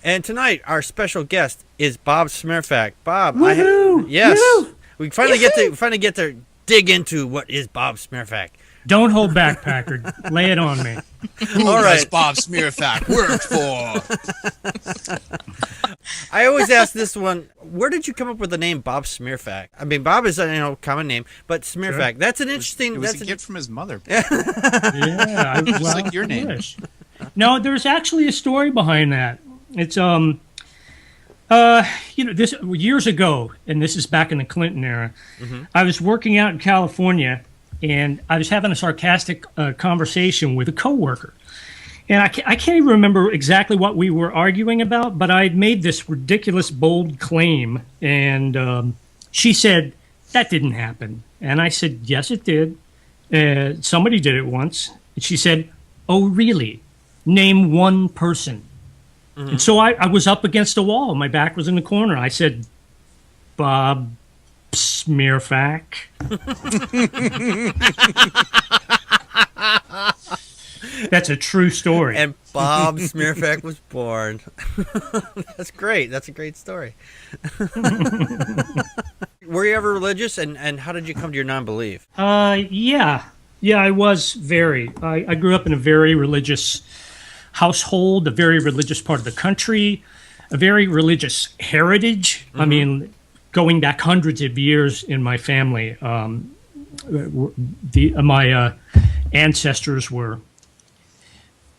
And tonight, our special guest is BobSmeerfak. Bob, Woohoo! Woo! We finally get to dig into what is BobSmeerfak. Don't hold back, Packard. Lay it on me. All right, BobSmeerfak work for. I always ask this one: where did you come up with the name BobSmeerfak? I mean, Bob is a common name, but Smeerfak. That's an interesting. It was a gift from his mother. Yeah, just like your name. No, there's actually a story behind that. It's this years ago, and this is back in the Clinton era. Mm-hmm. I was working out in California, and I was having a sarcastic conversation with a coworker. And I can't even remember exactly what we were arguing about, but I made this ridiculous, bold claim. And she said, that didn't happen. And I said, yes, it did. Somebody did it once. And she said, oh, really? Name one person. Mm-hmm. And so I was up against a wall. My back was in the corner. I said, BobSmeerfak. That's a true story. And BobSmeerfak was born. That's great. That's a great story. Were you ever religious, and how did you come to your non-belief? Yeah, I was very. I grew up in a very religious household, a very religious part of the country, a very religious heritage. Mm-hmm. I mean, going back hundreds of years in my family, my ancestors were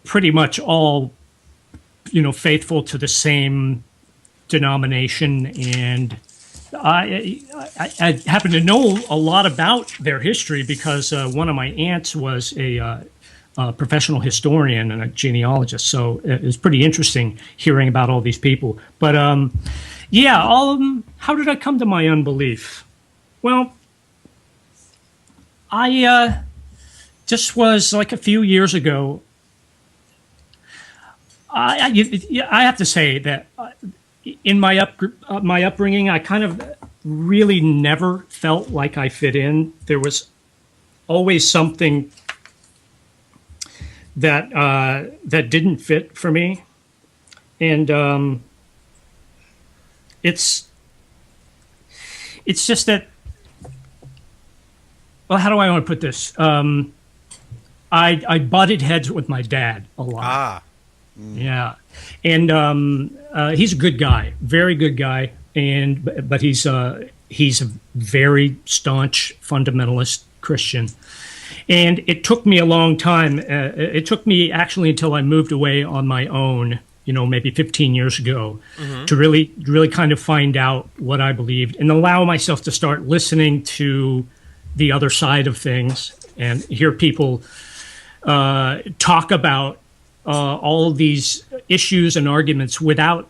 pretty much all, faithful to the same denomination, and I happen to know a lot about their history because one of my aunts was a professional historian and a genealogist, so it was pretty interesting hearing about all these people. But all of them. How did I come to my unbelief? Well, I just was like a few years ago. I have to say that in my upbringing, I kind of really never felt like I fit in. There was always something that didn't fit for me, and it's just that. Well, how do I want to put this? I butted heads with my dad a lot. Yeah, and he's a good guy, very good guy, but he's a very staunch fundamentalist Christian, and it took me a long time. It took me actually until I moved away on my own, maybe 15 years ago, mm-hmm. to really kind of find out what I believed and allow myself to start listening to the other side of things and hear people talk about all of these issues and arguments without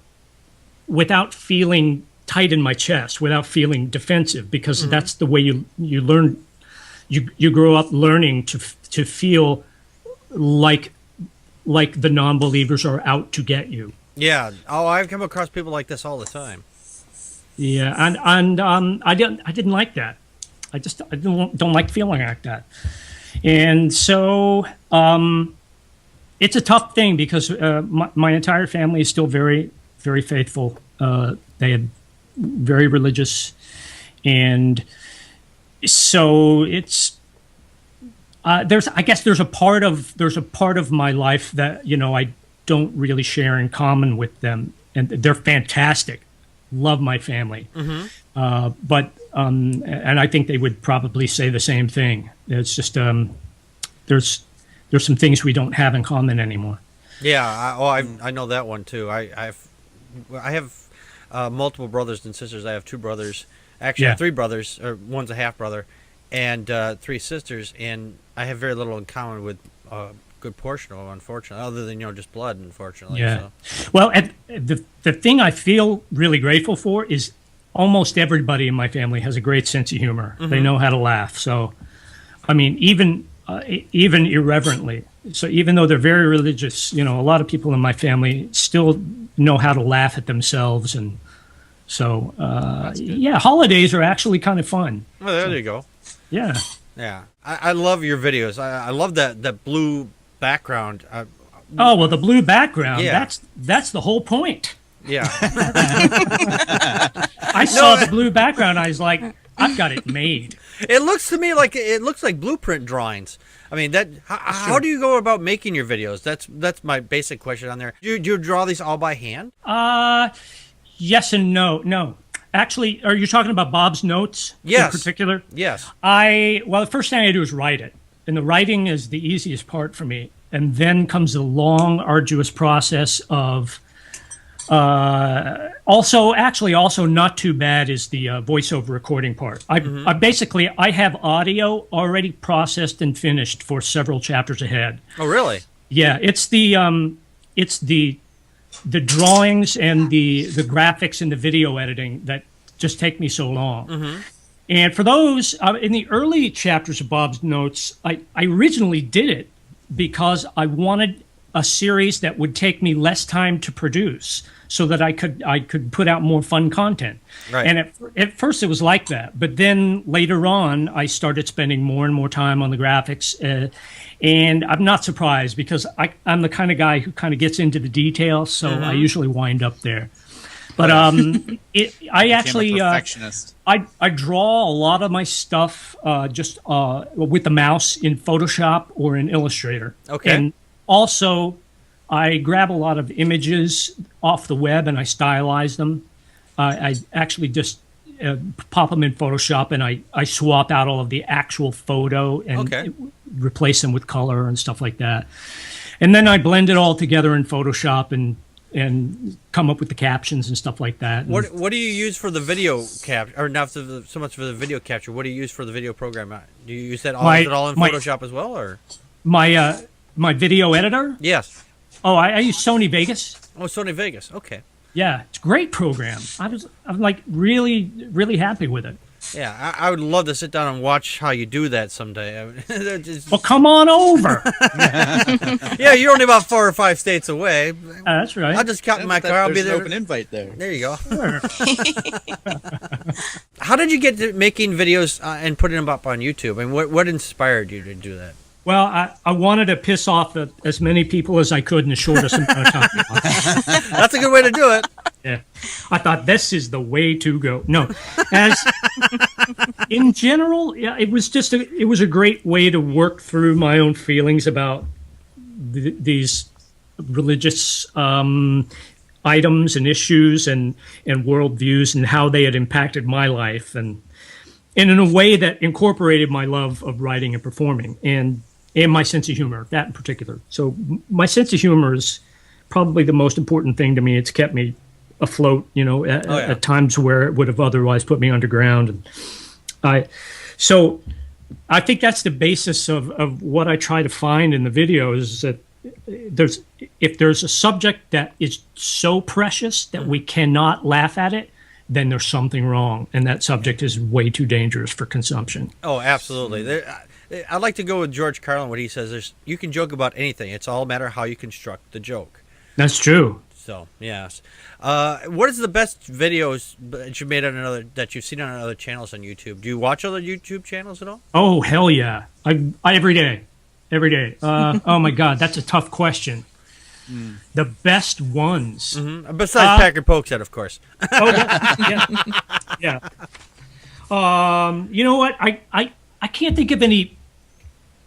feeling tight in my chest, without feeling defensive, because mm-hmm. that's the way you learn. You grow up learning to feel like the non-believers are out to get you. Yeah. Oh, I've come across people like this all the time. Yeah, and I didn't like that. I don't like feeling like that, and so. It's a tough thing because my entire family is still very, very faithful. They had very religious, and so it's there's a part of my life that I don't really share in common with them, and they're fantastic. Love my family, mm-hmm. But and I think they would probably say the same thing. It's just there's some things we don't have in common anymore. Yeah, I know that one too. I have multiple brothers and sisters. I have two brothers. Actually, I have three brothers, or one's a half brother, and three sisters. And I have very little in common with a good portion of them, unfortunately, other than just blood, unfortunately. Yeah. So. Well, the thing I feel really grateful for is almost everybody in my family has a great sense of humor. Mm-hmm. They know how to laugh. So, I mean, even irreverently. So even though they're very religious, a lot of people in my family still know how to laugh at themselves. And so, holidays are actually kind of fun. Well, there you go. Yeah. Yeah. I love your videos. I love that blue background. The blue background. Yeah. That's the whole point. Yeah. I saw the blue background. I was like, I've got it made. It looks to me like blueprint drawings. I mean, how do you go about making your videos? That's my basic question on there. Do you draw these all by hand? Yes and no. No. Actually, are you talking about Bob's notes in particular? Yes. Well, the first thing I do is write it. And the writing is the easiest part for me. And then comes the long, arduous process of also not too bad is the voiceover recording part. I have audio already processed and finished for several chapters ahead. Oh, really? Yeah, it's the drawings and the graphics and the video editing that just take me so long. Mm-hmm. And for those, in the early chapters of Bob's Notes, I originally did it because I wanted a series that would take me less time to produce so that I could put out more fun content. Right. And at first it was like that. But then later on, I started spending more and more time on the graphics. And I'm not surprised because I'm the kind of guy who kind of gets into the details. So I usually wind up there. But I actually I draw a lot of my stuff just with the mouse in Photoshop or in Illustrator. Okay. And also, I grab a lot of images off the web and I stylize them. I actually just pop them in Photoshop and I swap out all of the actual photo and replace them with color and stuff like that. And then I blend it all together in Photoshop and come up with the captions and stuff like that. What do you use for the video capture, or not so much for the video capture? What do you use for the video program? Do you use that all in Photoshop as well, or my video editor? Yes. Oh, I use Sony Vegas. Oh, Sony Vegas. Okay. Yeah, it's a great program. I'm like really, really happy with it. Yeah, I would love to sit down and watch how you do that someday. Well, come on over. Yeah, you're only about 4 or 5 states away. That's right. I'll just count in my car. I'll be there. There's an open invite there. There you go. Sure. How did you get to making videos and putting them up on YouTube? And what inspired you to do that? Well, I wanted to piss off as many people as I could in the shortest amount of time. That's a good way to do it. Yeah. I thought this is the way to go. No. In general, yeah, it was a great way to work through my own feelings about these religious items and issues and worldviews and how they had impacted my life and in a way that incorporated my love of writing and performing and my sense of humor, that in particular. So my sense of humor is probably the most important thing to me. It's kept me afloat, at times where it would have otherwise put me underground. So I think that's the basis of what I try to find in the videos, is that if there's a subject that is so precious that we cannot laugh at it, then there's something wrong, and that subject is way too dangerous for consumption. Oh, absolutely. I like to go with George Carlin, what he says. You can joke about anything. It's all a matter of how you construct the joke. That's true. So, yes. What is the best videos that you've made that you've seen on other channels on YouTube? Do you watch other YouTube channels at all? Oh, hell yeah. I every day. Oh, my God. That's a tough question. The best ones. Mm-hmm. Besides Packard Pokes At, of course. Oh, yeah. You know what? I can't think of any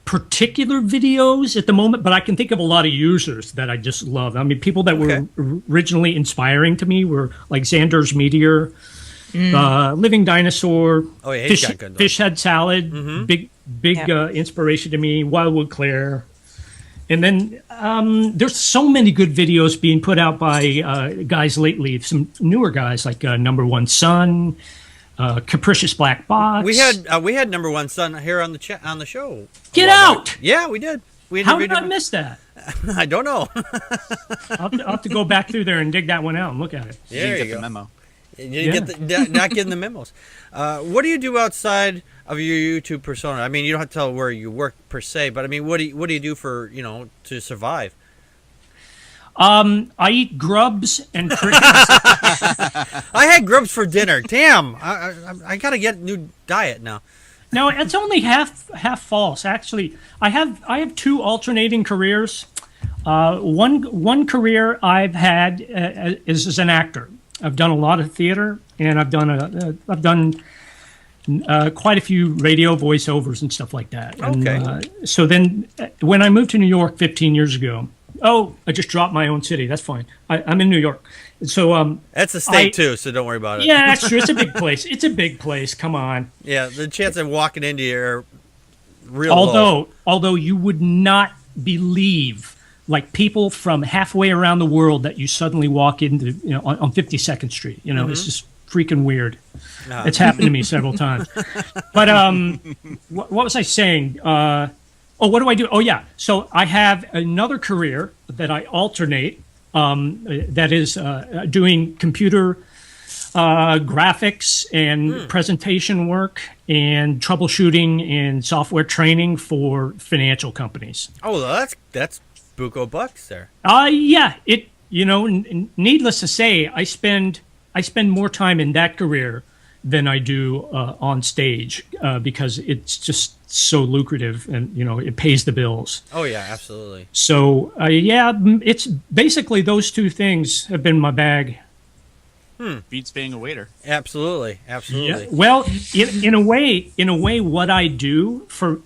particular videos at the moment, but I can think of a lot of users that I just love. I mean, people that were originally inspiring to me were like Xander's Meteor, Living Dinosaur, Fish Head Salad, big inspiration to me, Wildwood Claire. And then there's so many good videos being put out by guys lately, some newer guys like Number One Sun, Capricious Black Box. We had Number One Sun here on the show. Get out! Yeah, we did. How did I miss that? I don't know. I'll have to go back through there and dig that one out and look at it. There you go. The memo. You get not getting the memos. What do you do outside of your YouTube persona? I mean, you don't have to tell where you work per se, but I mean, what do you do for to survive? I eat grubs and crickets. I had grubs for dinner. Damn, I gotta get a new diet now. No, it's only half false. Actually, I have 2 alternating careers. One career I've had is as an actor. I've done a lot of theater, and I've done quite a few radio voiceovers and stuff like that. Okay. And, so then, when I moved to New York 15 years ago, I just dropped my own city. That's fine. I'm in New York. So that's a state too, so don't worry about it. Yeah, that's true. It's a big place. It's a big place. Come on. Yeah, the chance of walking into here real low. Although you would not believe, like, people from halfway around the world that you suddenly walk into, on 52nd Street. It's just freaking weird. It's happened to me several times. But what was I saying? What do I do? Oh, yeah. So I have another career that I alternate. That is doing computer graphics and presentation work and troubleshooting and software training for financial companies. Oh, that's buco bucks there. Yeah. Needless to say, I spend more time in that career than I do on stage because it's just so lucrative and it pays the bills. Oh yeah, absolutely. So it's basically those two things have been my bag. Beats being a waiter. Absolutely. Yeah. Well, in a way, what I do for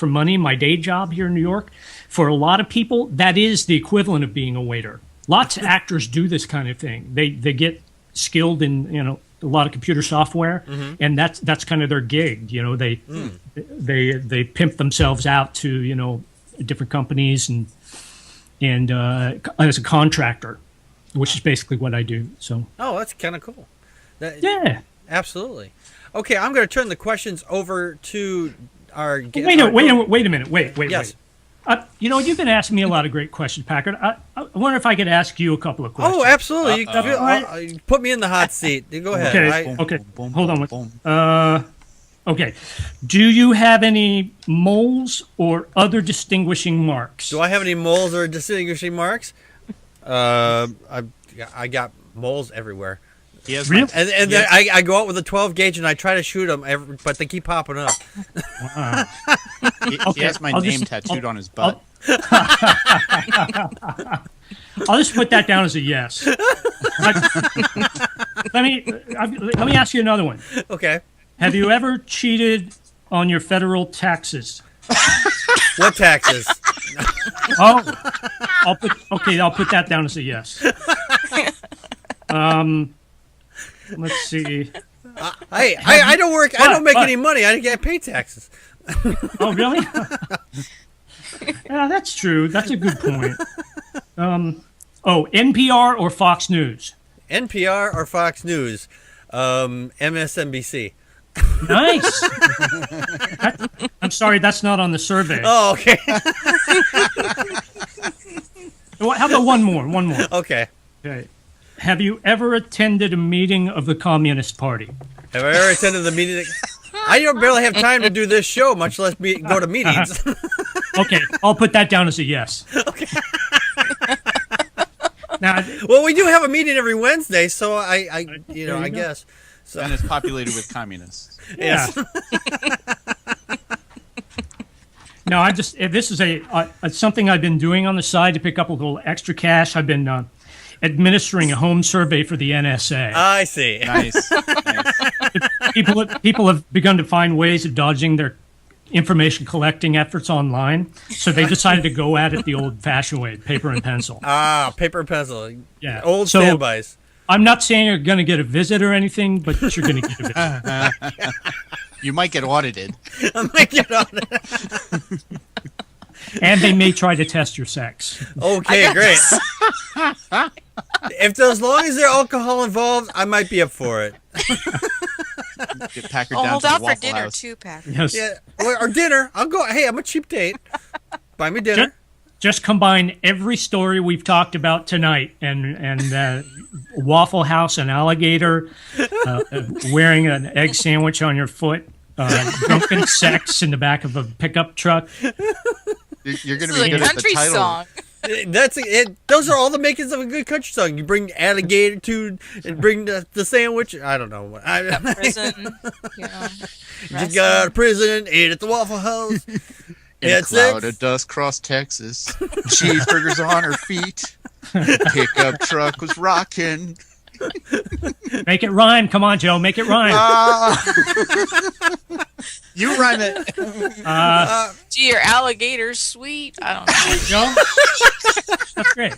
money, my day job here in New York, for a lot of people, that is the equivalent of being a waiter. Lots of actors do this kind of thing. They get skilled in a lot of computer software, and that's kind of their gig. They pimp themselves out to different companies and as a contractor, which is basically what I do. So that's kind of cool. Yeah, absolutely. Okay, I'm going to turn the questions over to our guest. Wait a minute. Wait. Yes. You've been asking me a lot of great questions, Packard. I wonder if I could ask you a couple of questions. Oh, absolutely. You put me in the hot seat. You go ahead. Okay. Hold on. Okay. Do you have any moles or other distinguishing marks? Do I have any moles or distinguishing marks? I got moles everywhere. Yes, really? And then I go out with a 12 gauge and I try to shoot them, but they keep popping up. Wow. He has my name tattooed on his butt. I'll just put that down as a yes. Let me ask you another one. Okay. Have you ever cheated on your federal taxes? What taxes? I'll put that down as a yes. Let's see. I don't work. I don't make any money. I get paid taxes. Oh, really? Yeah, that's true. That's a good point. NPR or Fox News? NPR or Fox News? MSNBC. Nice. I'm sorry, that's not on the survey. Oh, okay. How about one more? Okay. Have you ever attended a meeting of the Communist Party? Have I ever attended the meeting? I don't barely have time to do this show, much less go to meetings. Okay, I'll put that down as a yes. Okay. Now, well, we do have a meeting every Wednesday, so I guess. So. And it's populated with communists. Yeah. No, this is something I've been doing on the side to pick up a little extra cash. I've been administering a home survey for the NSA. I see. Nice. People have begun to find ways of dodging their information collecting efforts online, so they decided to go at it the old-fashioned way, paper and pencil. Paper and pencil. Yeah. Old standbys. I'm not saying you're going to get a visit or anything, but you're going to get a visit. You might get audited. I might get audited. And they may try to test your sex. Okay, great. As long as there's alcohol involved, I might be up for it. Get Packard down hold to the out for Waffle dinner House. too, Packard. Yes. Yeah, or dinner. I'll go. Hey, I'm a cheap date. Buy me dinner. Just combine every story we've talked about tonight and Waffle House, an alligator, wearing an egg sandwich on your foot, drunken sex in the back of a pickup truck. You're going to This be is a good at the country title. song. That's it. Those are all the makings of a good country song. You bring alligator to and bring the sandwich. I don't know. Prison, Just got out of prison, ate at the Waffle House. In a cloud of dust crossed Texas. Cheeseburgers on her feet. Pickup truck was rocking. Make it rhyme. Come on, Joe. Make it rhyme. You rhyme it. Gee, your alligator's sweet. I don't know. Joe? That's great.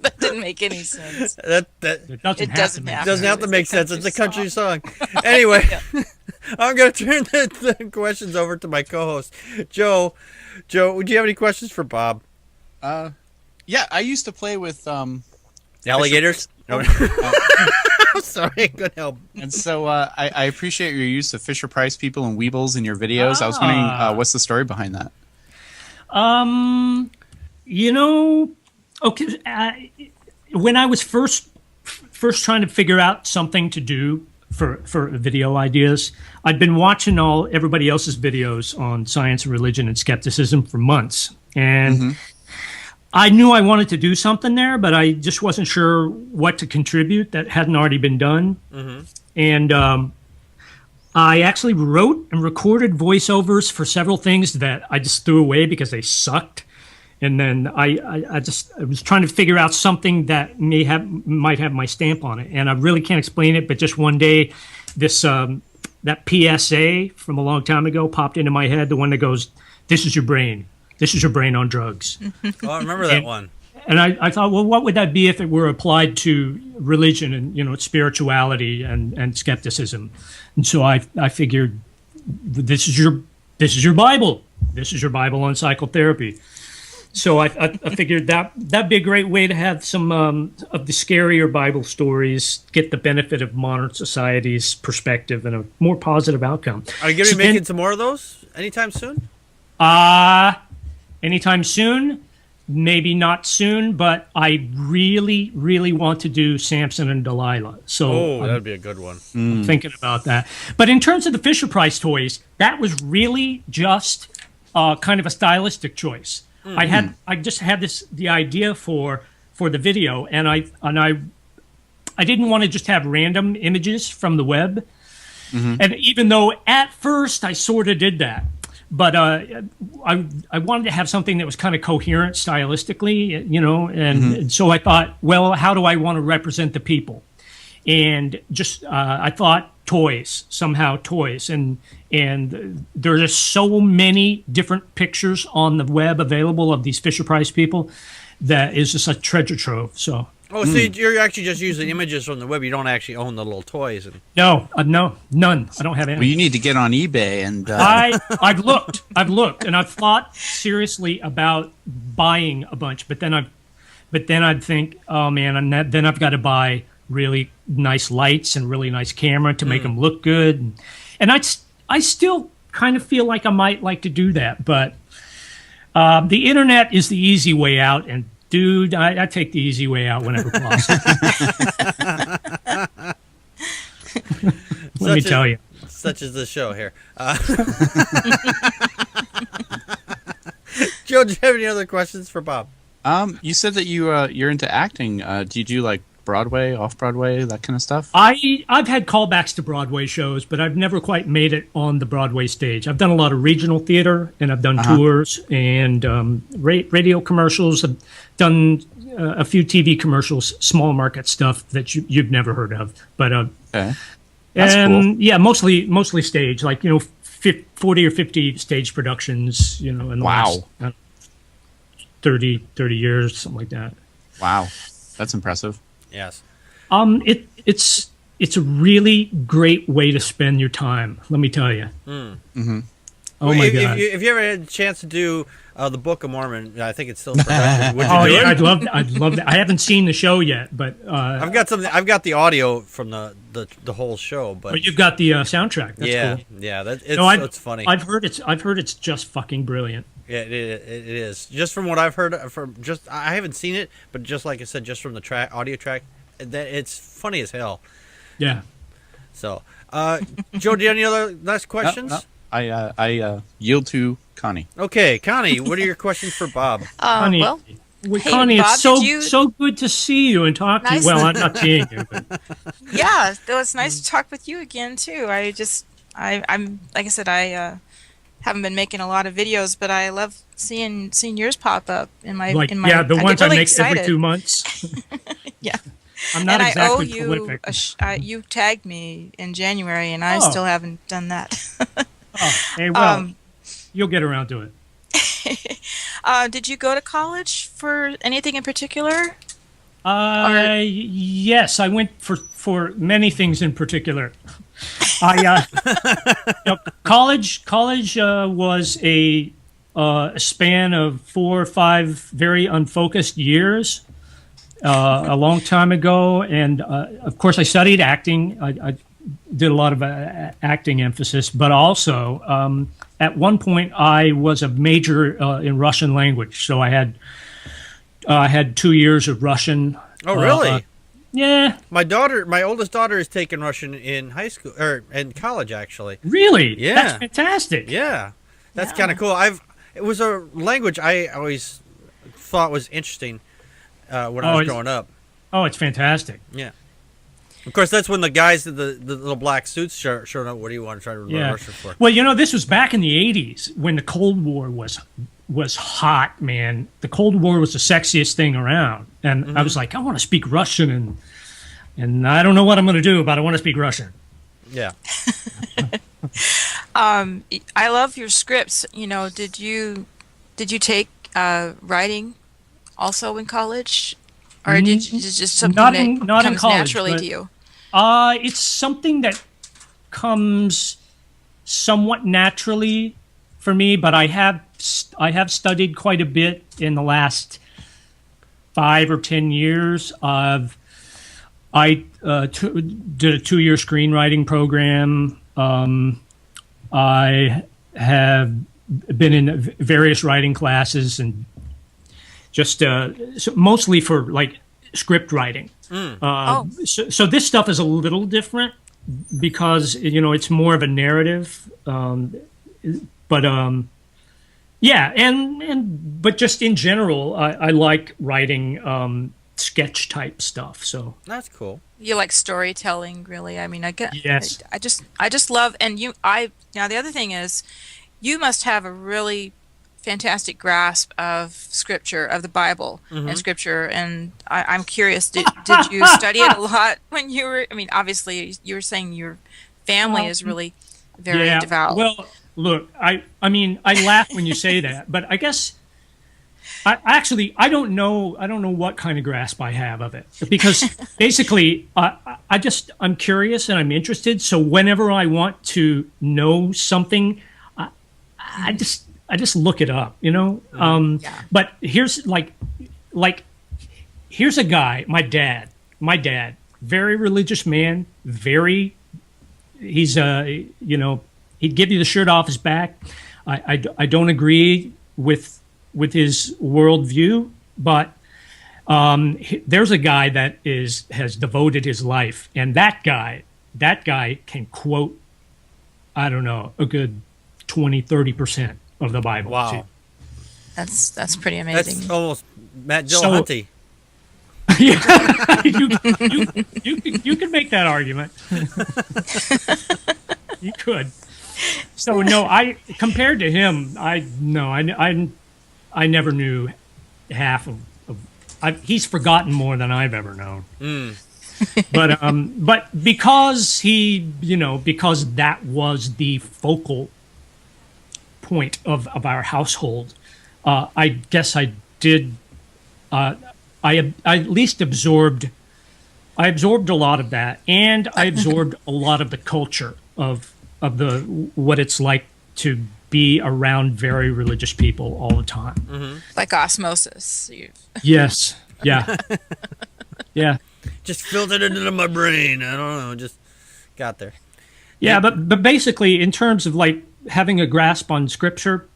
That didn't make any sense. That It doesn't doesn't have to make sense. It's a country song. Anyway, I'm going to turn the questions over to my co-host, Joe. Joe, do you have any questions for Bob? Yeah, I used to play with Alligators? No. I'm sorry, I couldn't help. And so I appreciate your use of Fisher Price people and Weebles in your videos. I was wondering what's the story behind that? Okay, when I was first trying to figure out something to do for video ideas, I'd been watching everybody else's videos on science, religion, and skepticism for months, and I knew I wanted to do something there, but I just wasn't sure what to contribute that hadn't already been done. And I actually wrote and recorded voiceovers for several things that I just threw away because they sucked. And then I was trying to figure out something that might have my stamp on it. And I really can't explain it, but just one day, that PSA from a long time ago popped into my head, the one that goes, "This is your brain. This is your brain on drugs." Oh, I remember that one. And I thought, well, what would that be if it were applied to religion and spirituality and skepticism? And so I figured, this is your Bible. This is your Bible on psychotherapy. So I figured that'd be a great way to have some of the scarier Bible stories get the benefit of modern society's perspective and a more positive outcome. Are you going to be making some more of those anytime soon? Anytime soon? Maybe not soon, but I really, really want to do Samson and Delilah. So that'd be a good one. I'm thinking about that. But in terms of the Fisher Price toys, that was really just kind of a stylistic choice. I just had the idea for the video, and I didn't want to just have random images from the web. And even though at first I sort of did that, but I wanted to have something that was kind of coherent stylistically, and so I thought, well, how do I want to represent the people? And just I thought toys, and there are just so many different pictures on the web available of these Fisher Price people that is just a treasure trove. So so you're actually just using images from the web. You don't actually own the little toys. No, none. I don't have any. Well, you need to get on eBay and. I've looked, and I've thought seriously about buying a bunch, but then I'd think, oh man, then I've got to buy really nice lights and really nice camera to make them look good, and I still kind of feel like I might like to do that, but the internet is the easy way out, and dude, I take the easy way out whenever possible. Let me tell you. Such is the show here. Joe, do you have any other questions for Bob? You said that you're into acting. Do you do like Broadway, off-Broadway, that kind of stuff? I've had callbacks to Broadway shows, but I've never quite made it on the Broadway stage. I've done a lot of regional theater, and I've done tours and radio commercials. I've done a few TV commercials, small market stuff that you've never heard of. But okay. That's cool. Yeah, mostly stage, like 40 or 50 stage productions. In the last 30 years, something like that. Wow, that's impressive. Yes. It's a really great way to spend your time. Let me tell you. Oh my God! If you ever had a chance to do the Book of Mormon, I think it's still in production. Would you do it? I'd love that. I haven't seen the show yet, but I've got the audio from the whole show. But you've got the soundtrack. That's cool. Yeah, it's funny. I've heard it's just fucking brilliant. Yeah, it is. Just from what I've heard, I haven't seen it, but just like I said, just from the audio track, that it's funny as hell. Yeah. So, Joe, do you have any other last questions? No. I yield to Connie. Okay, Connie, what are your questions for Bob? Connie, hey, Connie, Bob, it's so good to see you and talk to you. Well, I'm not seeing you, but yeah, it was nice to talk with you again too. I'm like I said, haven't been making a lot of videos, but I love seeing yours pop up in my Like, in my. yeah, the I ones get really I make excited. every 2 months. Yeah. I'm not And exactly I owe you prolific. you tagged me in January, and I Oh. still haven't done that. Oh, hey, well, you'll get around to it. Did you go to college for anything in particular? Yes, I went for many things in particular. College was a span of 4 or 5 very unfocused years a long time ago, and of course I studied acting. I did a lot of acting emphasis, but also at one point I was a major in Russian language, so I had 2 years of Russian. Oh, really? Yeah. My oldest daughter is taking Russian in high school or in college, actually. Really? Yeah. That's fantastic. Yeah, that's kind of cool. It was a language I always thought was interesting when I was growing up. Oh, it's fantastic. Yeah. Of course, that's when the guys in the little black suits showed up. What do you want to try to learn Russian for? Well, this was back in the 80s when the Cold War was hot, man. The Cold War was the sexiest thing around. And I was like, I want to speak Russian, and I don't know what I'm going to do, but I want to speak Russian. Yeah. I love your scripts. Did you take writing also in college, or did you just something Not that in comes college, naturally but- to you? It's something that comes somewhat naturally for me, but I have studied quite a bit in the last 5 or 10 years. I did a 2-year screenwriting program. I have been in various writing classes and just mostly for like script writing. So this stuff is a little different because it's more of a narrative. But just in general, I like writing sketch type stuff. So That's cool. You like storytelling, really? I mean, I get. Yes. I just love, and now the other thing is, you must have a really fantastic grasp of scripture, of the Bible and scripture. And I'm curious, did you study it a lot when you were? I mean, obviously, you were saying your family is really very devout. Well, look, I mean, I laugh when you say that, but I guess I don't know what kind of grasp I have of it, because basically I'm curious and I'm interested. So whenever I want to know something, I just look it up, But here's here's a guy, my dad, very religious man, he's he'd give you the shirt off his back. I don't agree with his worldview, but there's a guy that has devoted his life, and that guy can quote, I don't know, a good 20-30% of the Bible. Wow. too. That's pretty amazing. That's almost Matt Dillahunty. Yeah, you could make that argument. You could. So no, compared to him, I never knew half of he's forgotten more than I've ever known. But because because that was the focal point of our household, I guess I did. I at least absorbed a lot of that, and I absorbed a lot of the culture of what it's like to be around very religious people all the time. Like osmosis. Yes. Yeah. Yeah. Just filtered it into my brain. I don't know. Just got there. Yeah, but basically, in terms of like having a grasp on scripture,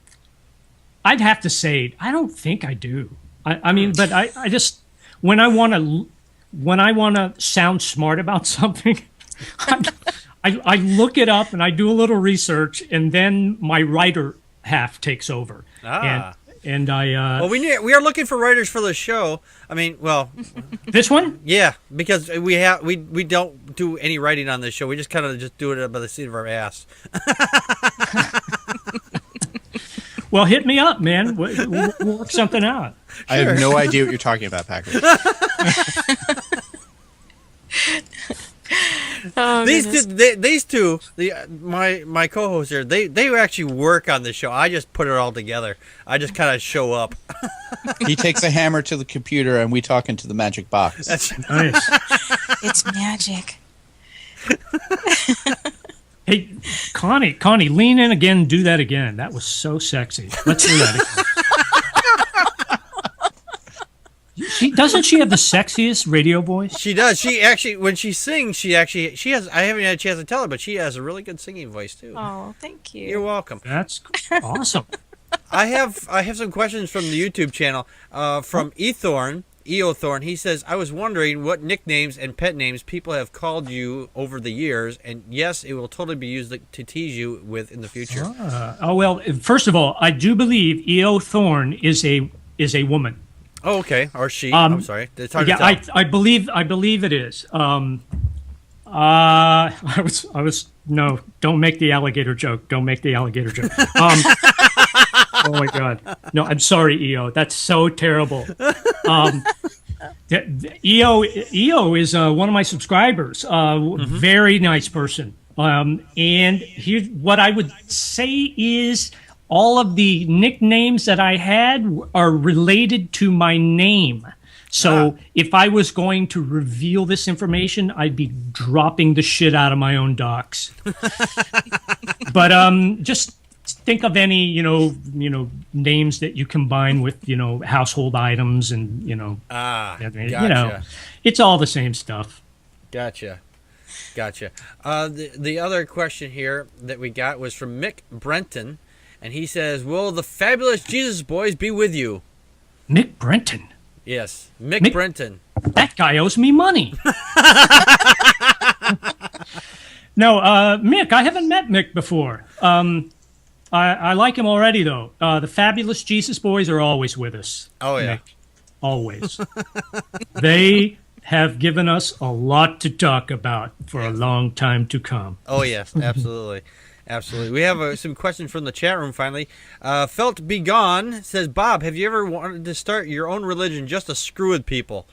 I'd have to say I don't think I do. I mean, but I just when I want to sound smart about something, I look it up and I do a little research, and then my writer half takes over. And I Well, we are looking for writers for the show. I mean, well, this one? yeah, because we don't do any writing on this show. We just kind of just do it by the seat of our ass. Well, hit me up, man. We'll work something out. I have no idea what you're talking about, Packard. Oh, these two, my co-hosts here, they actually work on the show. I just put it all together. I just kind of show up. He takes a hammer to the computer, and we talk into the magic box. That's Nice. It's magic. Hey, Connie, lean in again and do that again. That was so sexy. Let's do that again. Doesn't she have the sexiest radio voice? She does. She actually, when she sings, she has. I haven't had a chance to tell her, but she has a really good singing voice too. Oh, thank you. You're welcome. That's awesome. I have some questions from the YouTube channel. From Eothorn. He says, I was wondering what nicknames and pet names people have called you over the years, and yes, it will totally be used to tease you with in the future. Well, first of all, I do believe Eothorn is a woman. Oh, okay, or she. I'm sorry. It's hard to tell. I believe it is. I was no. Don't make the alligator joke. Don't make the alligator joke. Oh my God. No, I'm sorry, EO. That's so terrible. EO is one of my subscribers. Very nice person. And what I would say is, all of the nicknames that I had are related to my name. So if I was going to reveal this information, I'd be dropping the shit out of my own docs. But just think of any, names that you combine with, household items and, Gotcha. It's all the same stuff. Gotcha. The other question here that we got was from Mick Brenton. And he says, will the fabulous Jesus boys be with you? Mick Brenton? Yes, Mick Brenton. That guy owes me money. No, Mick, I haven't met Mick before. I like him already, though. The fabulous Jesus boys are always with us. Oh, yeah. Mick. Always. They have given us a lot to talk about for a long time to come. Oh, yes, absolutely. Absolutely. We have some questions from the chat room finally. Felt Be Gone says, Bob, have you ever wanted to start your own religion just to screw with people?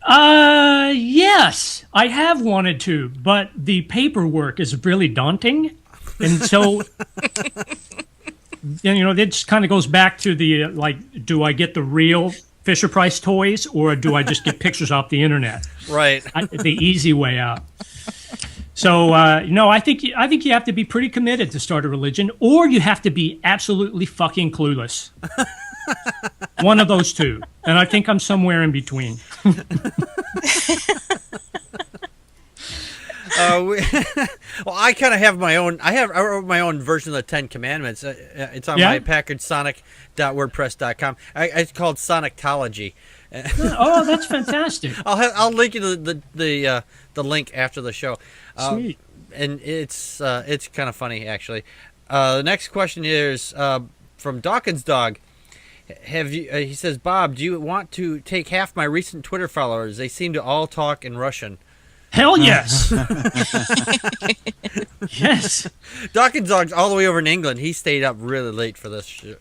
Yes, I have wanted to, but the paperwork is really daunting. And so, it just kind of goes back to the, do I get the real Fisher-Price toys or do I just get pictures off the internet? Right. The easy way out. So, I think you have to be pretty committed to start a religion, or you have to be absolutely fucking clueless. One of those two. And I think I'm somewhere in between. Well, I kind of have my own. I wrote my own version of the Ten Commandments. It's on my packardsonic.wordpress.com. It's called Sonictology. Oh, that's fantastic. I'll link you to the link after the show. Sweet. And it's kind of funny actually. The next question is from Dawkins Dog. Have you? He says, Bob, do you want to take half my recent Twitter followers? They seem to all talk in Russian. Hell yes. Yes. Dawkins Dog's all the way over in England. He stayed up really late for this show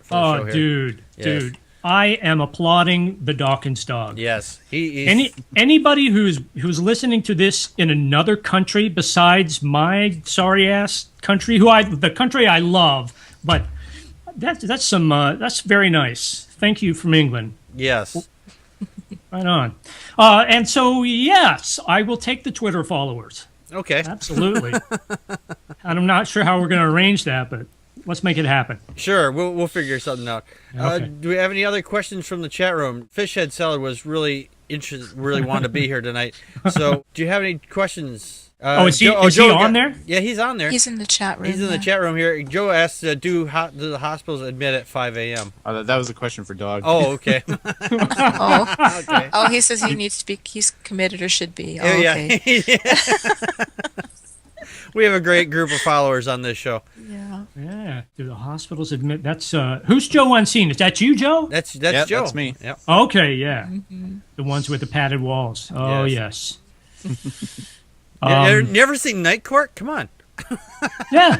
here. Dude. I am applauding the Dawkins Dog. Yes. He anybody who's listening to this in another country besides my sorry ass country, the country I love, but that's very nice. Thank you from England. Yes. Right on. And so, yes, I will take the Twitter followers. Okay. Absolutely. And I'm not sure how we're going to arrange that, but let's make it happen. Sure, we'll figure something out. Okay. Do we have any other questions from the chat room? Fishhead Salad was really interested, really wanted to be here tonight. So, do you have any questions? Is he on there? Yeah, he's on there. He's in the chat room. He's in the chat room here. Joe asked, do the hospitals admit at 5 a.m.? That was a question for Dog. Oh, okay. Okay. Oh, he says he needs to be. He's committed or should be. Oh, okay. Yeah. We have a great group of followers on this show. Yeah. Do the hospitals admit? That's who's Joe Unseen? Is that you, Joe? That's Joe. That's me. Yep. Okay, yeah. Mm-hmm. The ones with the padded walls. Oh, yes. Never seen Night Court? Come on. Yeah.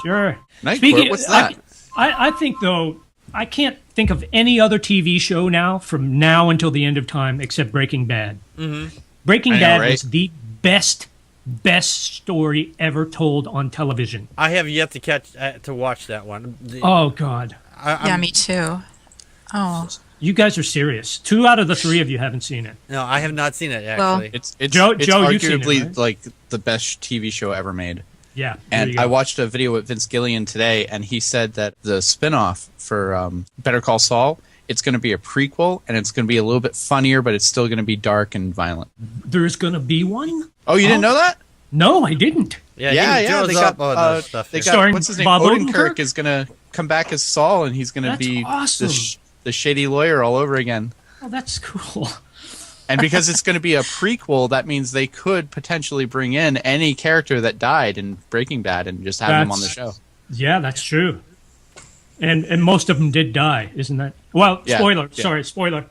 Sure. Night Court? What's that? I think, though, I can't think of any other TV show now from now until the end of time except Breaking Bad. Mm-hmm. Breaking Bad was the best story ever told on television. I have yet to watch that one. Oh, God. Yeah, me too. Oh. You guys are serious. 2 out of the 3 of you haven't seen it. No, I have not seen it, Well, actually. It's Joe, you've seen it, arguably right? like the best TV show ever made. Yeah. there you And go. I watched a video with Vince Gilligan today, and he said that the spinoff for Better Call Saul, it's going to be a prequel, and it's going to be a little bit funnier, but it's still going to be dark and violent. There's going to be one? Oh, you didn't know that? No, I didn't. Yeah. Joe's They up got, on this stuff. they here. got Starring what's his name? Bob Odenkirk Odenkirk? is going to come back as Saul, and he's going to That's be awesome. the shady lawyer all over again. Oh, that's cool. And because it's going to be a prequel, that means they could potentially bring in any character that died in Breaking Bad and just have them on the show. Yeah, that's true. And most of them did die, isn't that? Well, Yeah, spoiler. yeah. Sorry, spoiler.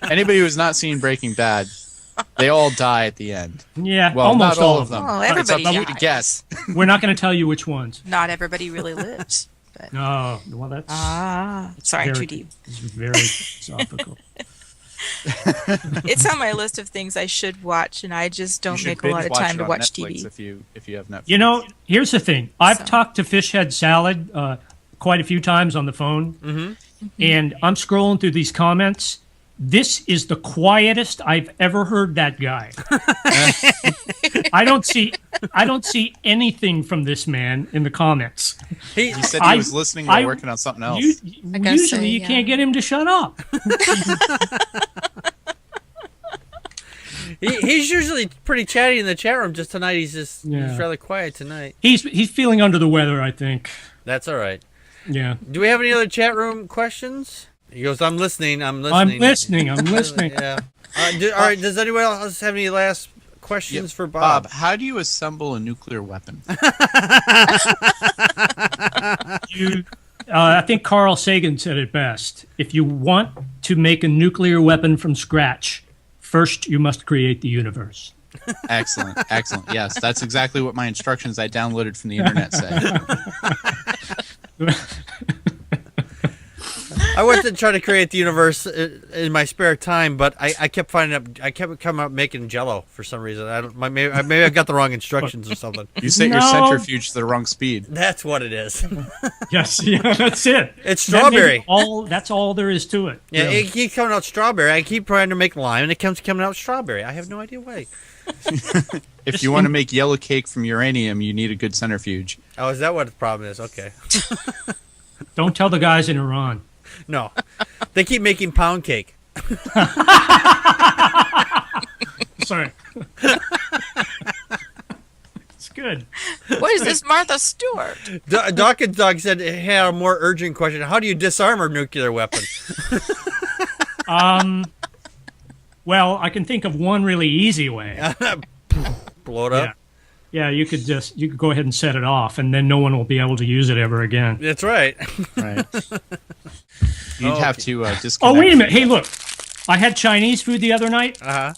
Anybody who's not seen Breaking Bad, they all die at the end. Yeah, Well, almost not all of them. Well, It's up everybody to you to dies. guess. We're not going to tell you which ones. Not everybody really lives. But. No, well, that's Sorry, very, too deep. It's very philosophical. It's on my list of things I should watch, and I just You don't should make a lot binge of watch time it to on watch Netflix TV. if you have Netflix. You know, here's the thing. I've So- talked to Fish Head Salad quite a few times on the phone, and I'm scrolling through these comments. This is the quietest I've ever heard that guy. I don't see anything from this man in the comments. He said he was listening while working on something else. Usually you can't get him to shut up. He's usually pretty chatty in the chat room. Just tonight, he's Yeah. rather quiet tonight. He's feeling under the weather, I think. That's all right. Yeah. Do we have any other chat room questions? He goes, I'm listening. I'm listening. Yeah. All right. Does anyone else have any last questions for Bob? Bob, how do you assemble a nuclear weapon? I think Carl Sagan said it best. If you want to make a nuclear weapon from scratch, first you must create the universe. Excellent. Yes, that's exactly what my instructions I downloaded from the internet say. I went to try to create the universe in my spare time, but I kept coming up making Jello for some reason. Maybe I got the wrong instructions or something. You set your No. centrifuge to the wrong speed. That's what it is. Yes, yeah, that's it. It's strawberry. That's all there is to it. Yeah, really. it keeps coming out strawberry. I keep trying to make lime, and it keeps coming out strawberry. I have no idea why. If you want to make yellow cake from uranium, you need a good centrifuge. Oh, is that what the problem is? Okay. Don't tell the guys in Iran. No. They keep making pound cake. Sorry. It's good. What is this, Martha Stewart? Dawkins Dog said he had a more urgent question. How do you disarm a nuclear weapon? Well, I can think of one really easy way. Blow it up? Yeah, you could go ahead and set it off, and then no one will be able to use it ever again. That's right. Right. You'd have to disconnect. Oh, wait a minute. Hey, look. I had Chinese food the other night, Uh-huh.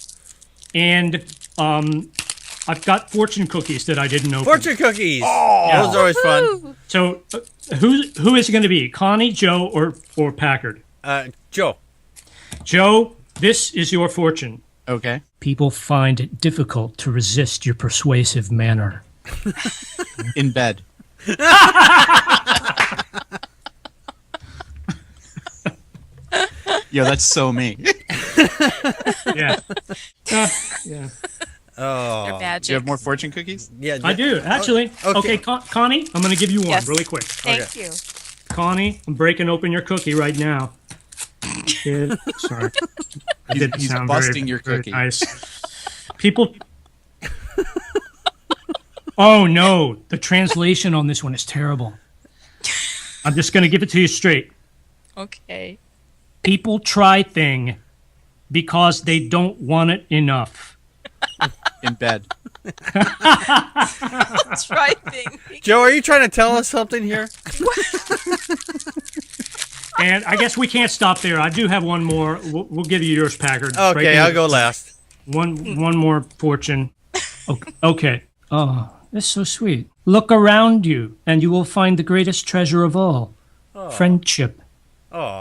and I've got fortune cookies that I didn't open. Fortune cookies. Oh, those are always fun. So, who is it going to be? Connie, Joe, or Packard? Joe. Joe, this is your fortune. Okay. People find it difficult to resist your persuasive manner. In bed. Yo, that's so me. Yeah. Yeah. Oh. They're magic. Do you have more fortune cookies? Yeah, I do, actually. Okay. Okay, Connie, I'm going to give you one Yes. really quick. Thank you. Connie, I'm breaking open your cookie right now. Sorry. I didn't He's sound busting very, your very cookie. nice. People. Oh, no. The translation on this one is terrible. I'm just going to give it to you straight. Okay. People try thing because they don't want it enough. In bed. That's right. Thing. Joe, are you trying to tell us something here? And I guess we can't stop there. I do have one more. We'll give you yours, Packard. Okay, I'll go last. One more fortune. Okay. Oh, that's so sweet. Look around you, and you will find the greatest treasure of all, friendship. Aw.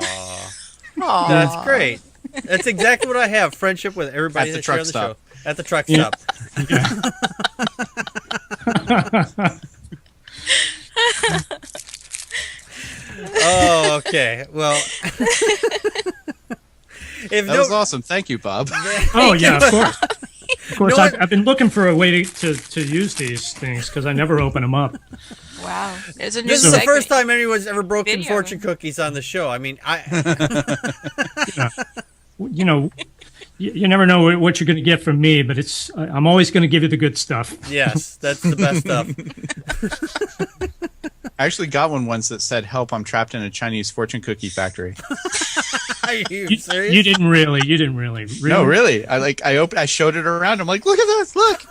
Aw. That's great. That's exactly what I have. Friendship with everybody At the that's here truck on the stop. show. At the truck Yeah. stop. Oh, okay. Well, if That was awesome. Thank you, Bob. Oh, yeah, of course. Of course, No, I've been looking for a way to use these things because I never open them up. Wow. There's a new This is the segment. first time anyone's ever broken Video. fortune cookies on the show. I mean, You know, you never know what you're going to get from me, but I'm always going to give you the good stuff. yes, that's the best stuff. I actually got one once that said, "Help! I'm trapped in a Chinese fortune cookie factory." Are you serious? You didn't really. No, really. I showed it around. I'm like, "Look at this! Look!"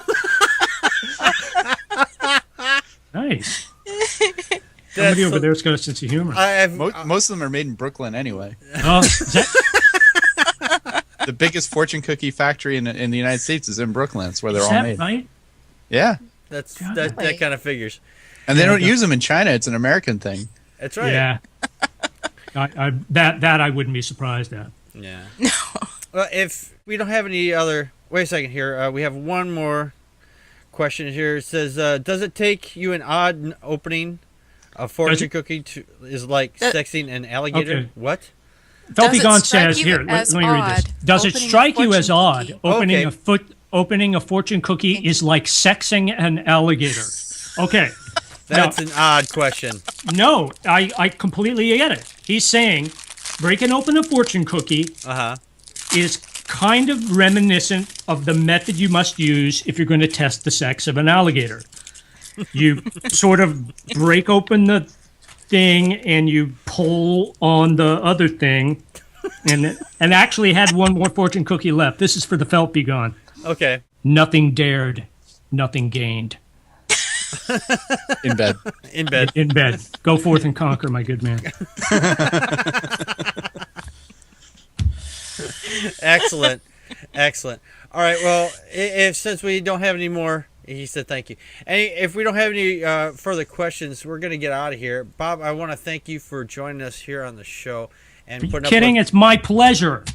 Nice. Somebody over there's got a sense of humor. Most of them are made in Brooklyn anyway. Oh, is that, The biggest fortune cookie factory in the United States is in Brooklyn. That's where they're is all that made. right? Yeah, that kind of figures. and they don't use them in China. It's an American thing. That's right. Yeah. That I wouldn't be surprised at. Yeah. Well, if we don't have any other, wait a second here. We have one more question here. It says, "Does it take you an odd opening a fortune cookie is like sexing an alligator?" Okay. What? Felpy it Gone strike says you here. Let as me read this. odd, Does it opening a strike you as fortune odd? cookie? Opening a fortune cookie is like sexing an alligator. Okay. That's an odd question. No, I completely get it. He's saying breaking open a fortune cookie is kind of reminiscent of the method you must use if you're going to test the sex of an alligator. You sort of break open the thing and you pull on the other thing, and actually had one more fortune cookie left. This is for the Felpy Gone. Okay. Nothing dared, nothing gained. In bed. In bed. In bed. Go forth and conquer, my good man. Excellent. Excellent. All right. Well, since we don't have any more, he said thank you. And if we don't have any further questions, we're going to get out of here. Bob, I want to thank you for joining us here on the show and Are you putting kidding? up It's my pleasure.